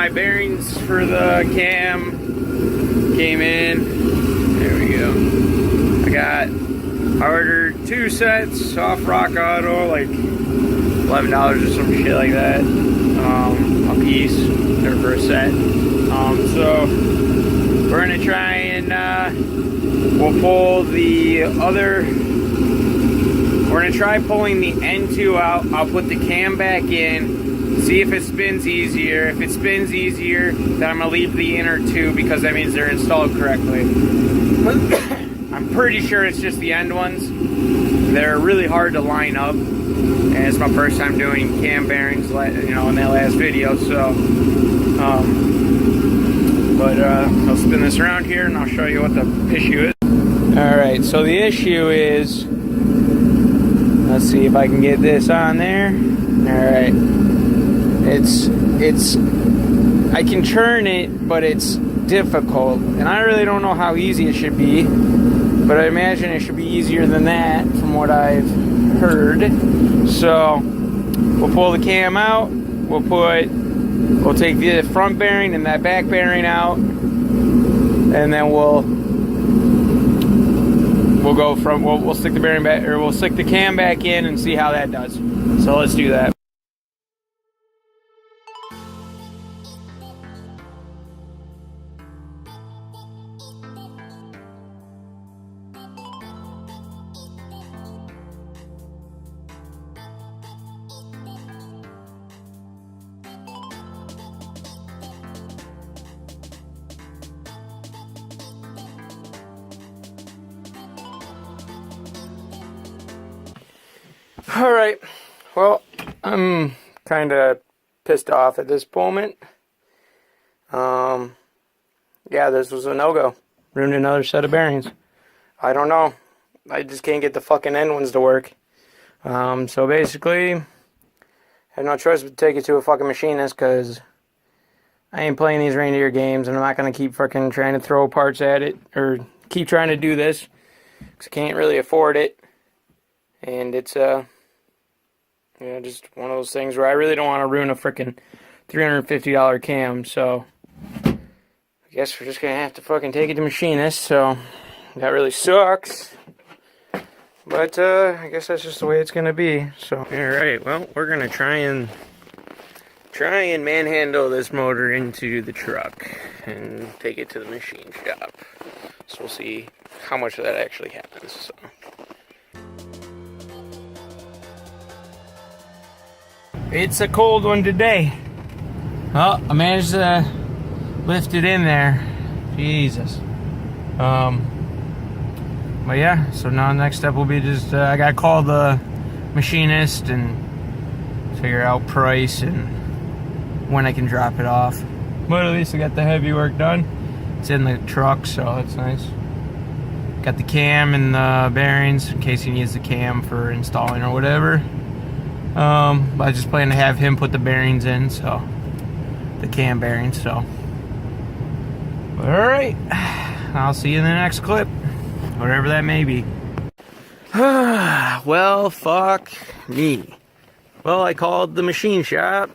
my bearings for the cam came in. There we go. I ordered 2 sets off Rock Auto, like $11 or some shit like that, a piece, or for a set. So we're gonna try and we'll pull the other. We're gonna try pulling the N2 out. I'll put the cam back in, see if it spins easier. If it spins easier, then I'm gonna leave the inner 2 because that means they're installed correctly. I'm pretty sure it's just the end ones. They're really hard to line up, and it's my first time doing cam bearings, you know, in that last video. So, I'll spin this around here and I'll show you what the issue is. All right, so the issue is, let's see if I can get this on there. All right, I can turn it, but it's difficult, and I really don't know how easy it should be, but I imagine it should be easier than that from what I've heard. So we'll pull the cam out, we'll take the front bearing and that back bearing out, and then we'll stick the bearing back, or we'll stick the cam back in and see how that does. So let's do that. Alright, well, I'm kind of pissed off at this moment. Yeah, this was a no-go. Ruined another set of bearings. I don't know. I just can't get the fucking end ones to work. So basically, I have no choice but to take it to a fucking machinist, because I ain't playing these reindeer games, and I'm not going to keep fucking trying to throw parts at it, or keep trying to do this, because I can't really afford it. And it's, yeah, just one of those things where I really don't want to ruin a frickin' $350 cam, so I guess we're just gonna have to fucking take it to machinist. So that really sucks, but I guess that's just the way it's gonna be. So alright, well, we're gonna try and manhandle this motor into the truck and take it to the machine shop. So we'll see how much of that actually happens. So it's a cold one today. Oh, I managed to lift it in there. Jesus. But yeah, so now the next step will be just, I gotta call the machinist and figure out price and when I can drop it off. But at least I got the heavy work done. It's in the truck, so that's nice. Got the cam and the bearings in case he needs the cam for installing or whatever. I just plan to have him put the bearings in, so the cam bearings. So alright, I'll see you in the next clip, whatever that may be. Well, fuck me. Well, I called the machine shop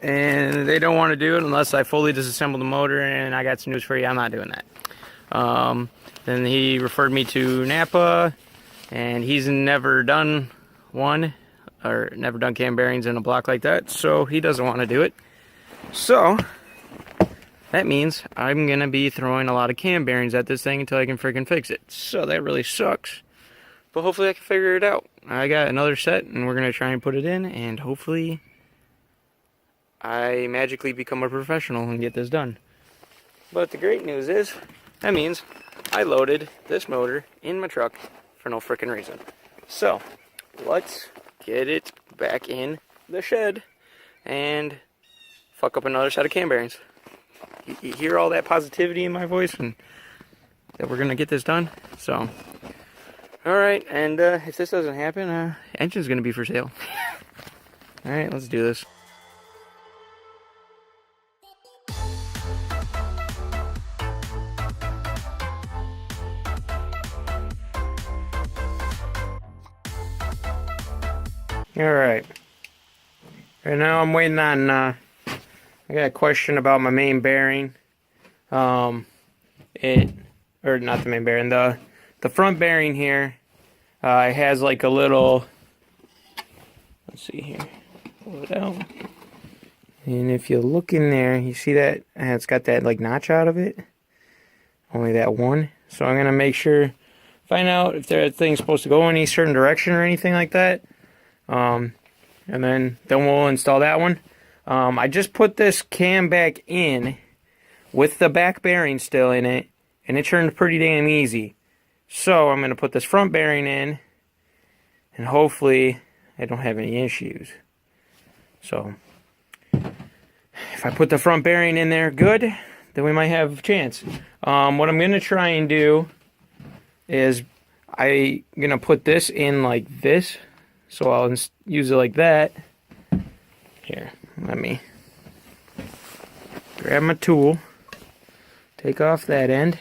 and they don't want to do it unless I fully disassemble the motor, and I got some news for you, I'm not doing that. Then he referred me to Napa, and he's never done one, or never done cam bearings in a block like that, so he doesn't want to do it. So that means I'm gonna be throwing a lot of cam bearings at this thing until I can freaking fix it. So that really sucks, but hopefully I can figure it out. I got another set and we're gonna try and put it in, and hopefully I magically become a professional and get this done. But the great news is, that means I loaded this motor in my truck for no freaking reason. So let's get it back in the shed and fuck up another set of cam bearings. You hear all that positivity in my voice, and that we're gonna get this done. So alright, and if this doesn't happen, engine's gonna be for sale. Alright, let's do this. Alright. Right now I'm waiting on I got a question about my main bearing. Or not the main bearing, the front bearing here. It has like a little, let's see here, pull it out. And if you look in there, you see that it's got that like notch out of it. Only that one. So I'm gonna make sure, find out if that thing's supposed to go in any certain direction or anything like that. And then we'll install that one. I just put this cam back in with the back bearing still in it, and it turned pretty damn easy. So I'm gonna put this front bearing in, and hopefully I don't have any issues. So if I put the front bearing in there good, then we might have a chance. What I'm gonna try and do is I'm gonna put this in like this, so I'll use it like that. Here, let me grab my tool, take off that end.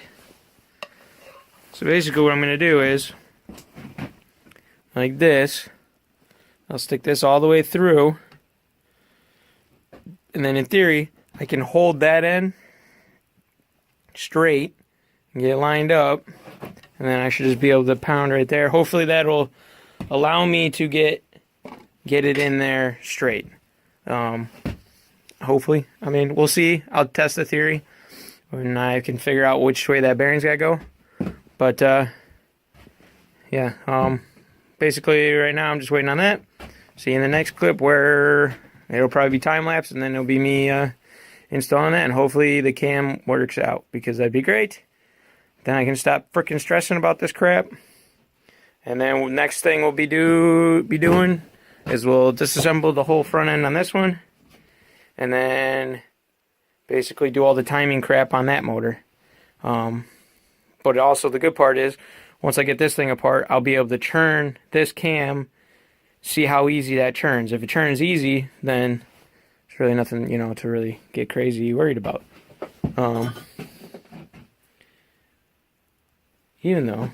So basically what I'm gonna do is like this. I'll stick this all the way through, and then in theory I can hold that end straight and get it lined up, and then I should just be able to pound right there. Hopefully that'll allow me to get it in there straight. Hopefully. I mean, we'll see. I'll test the theory when I can figure out which way that bearing's gotta go. But yeah, basically right now I'm just waiting on that. See you in the next clip where it'll probably be time-lapse, and then it'll be me installing that, and hopefully the cam works out, because that'd be great. Then I can stop freaking stressing about this crap. And then next thing we'll be doing is we'll disassemble the whole front end on this one, and then basically do all the timing crap on that motor. But also the good part is, once I get this thing apart, I'll be able to turn this cam, see how easy that turns. If it turns easy, then it's really nothing, you know, to really get crazy worried about. Even though,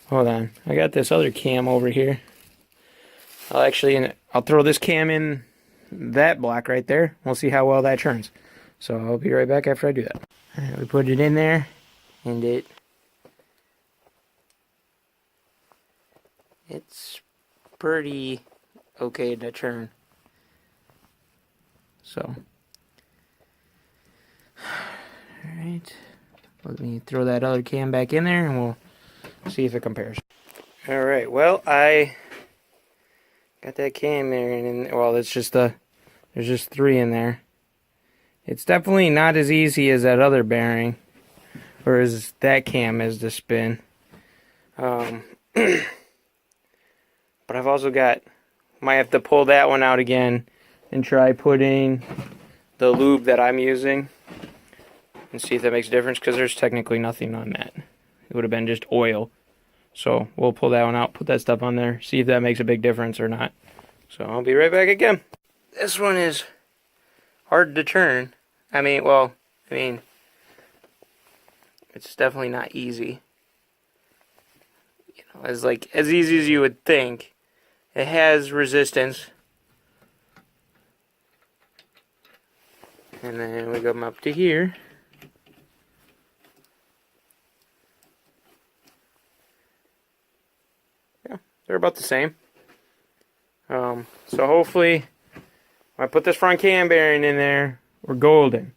hold on, I got this other cam over here. I'll throw this cam in that block right there. We'll see how well that turns. So I'll be right back after I do that. Alright, we put it in there, and it's pretty okay to turn. So, alright, let me throw that other cam back in there, and we'll see if it compares. Alright, well, I got that cam there, and well, there's just 3 in there. It's definitely not as easy as that other bearing, or as that cam is to spin. But I've also might have to pull that one out again and try putting the lube that I'm using and see if that makes a difference, because there's technically nothing on that. It would have been just oil. So we'll pull that one out, put that stuff on there, see if that makes a big difference or not. So I'll be right back again. This one is hard to turn. I mean, it's definitely not easy. You know, as easy as you would think. It has resistance. And then we come up to here. Yeah, they're about the same. So hopefully, when I put this front cam bearing in there, we're golden.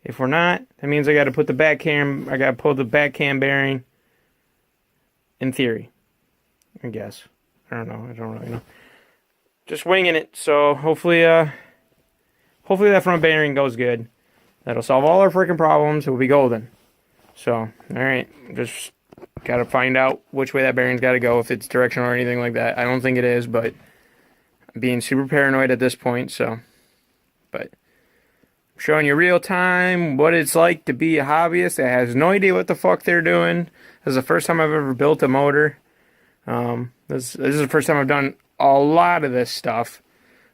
If we're not, that means I got to put the back cam. I got to pull the back cam bearing. In theory, I guess. I don't know. I don't really know. Just winging it. So hopefully that front bearing goes good. That'll solve all our freaking problems. It will be golden. So, all right, just gotta find out which way that bearing's got to go, if it's directional or anything like that. I don't think it is, but I'm being super paranoid at this point. So, but I'm showing you real time what it's like to be a hobbyist that has no idea what the fuck they're doing. This is the first time I've ever built a motor. This is the first time I've done a lot of this stuff,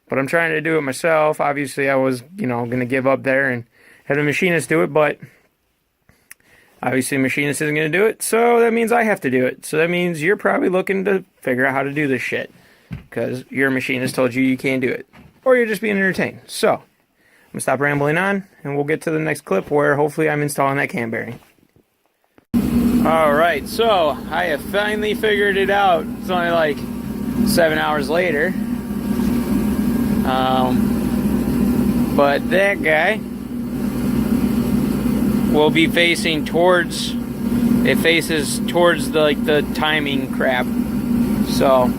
but I'm trying to do it myself. Obviously, I was, going to give up there and have a machinist do it, but obviously a machinist isn't going to do it, so that means I have to do it. So that means you're probably looking to figure out how to do this shit, because your machinist told you you can't do it, or you're just being entertained. So, I'm gonna stop rambling on, and we'll get to the next clip where hopefully I'm installing that cam bearing. Alright, so I have finally figured it out. It's only like 7 hours later. But that guy will be facing towards, it faces towards the timing crap. So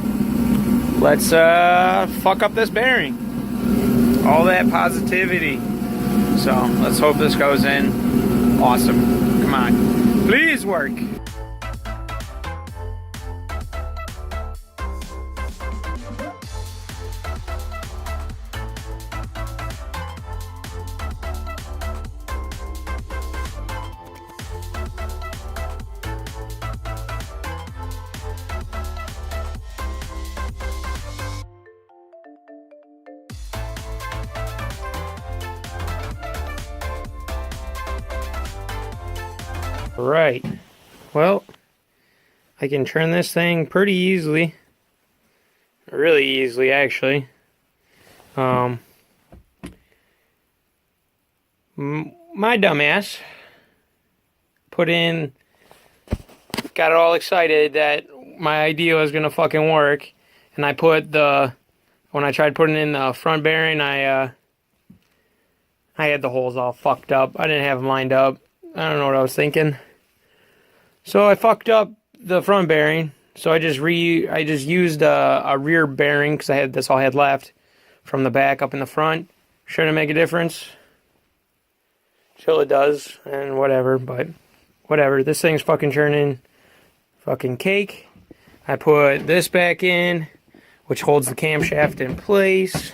let's fuck up this bearing. All that positivity. So let's hope this goes in awesome. Come on, please work. Right, well, I can turn this thing pretty easily, really easily actually. My dumbass got all excited that my idea was gonna fucking work, and I put when I tried putting in the front bearing, I had the holes all fucked up. I didn't have them lined up. I don't know what I was thinking. So I fucked up the front bearing. So I just used a rear bearing because that's all I had left from the back up in the front. Shouldn't make a difference. Still it does, and whatever, but whatever. This thing's fucking turning fucking cake. I put this back in, which holds the camshaft in place.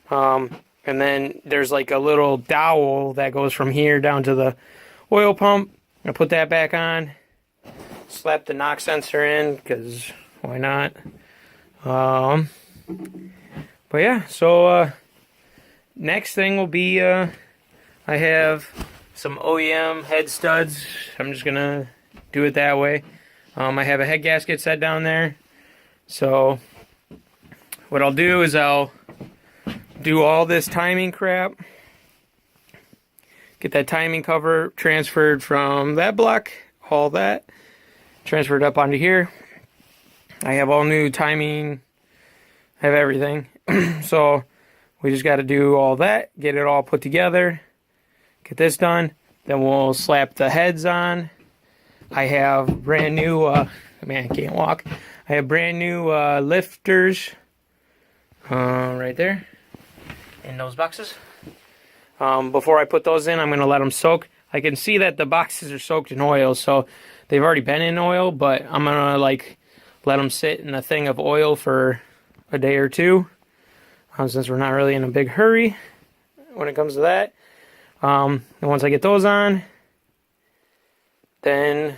And then there's like a little dowel that goes from here down to the oil pump. I put that back on. Slap the knock sensor in, because why not? But yeah, so next thing will be I have some OEM head studs. I'm just gonna do it that way. I have a head gasket set down there. So what I'll do is I'll do all this timing crap. Get that timing cover transferred from that block, all that, transferred up onto here. I have all new timing, I have everything. So we just got to do all that, get it all put together, get this done. Then we'll slap the heads on. I have brand new, man, I can't walk. I have brand new lifters right there in those boxes. Before I put those in, I'm going to let them soak. I can see that the boxes are soaked in oil, so they've already been in oil, but I'm going to let them sit in a thing of oil for a day or two, since we're not really in a big hurry when it comes to that. And once I get those on, then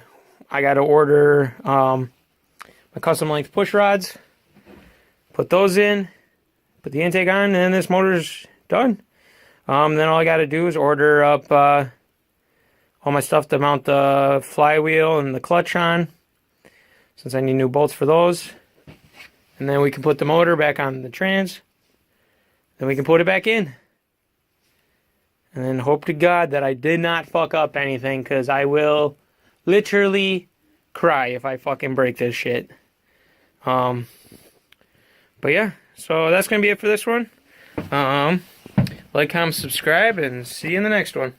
I got to order my custom length push rods, put those in, put the intake on, and then this motor's done. Then all I got to do is order up all my stuff to mount the flywheel and the clutch on, since I need new bolts for those. And then we can put the motor back on the trans. Then we can put it back in. And then hope to God that I did not fuck up anything, because I will literally cry if I fucking break this shit. But yeah, so that's going to be it for this one. Like, comment, subscribe, and see you in the next one.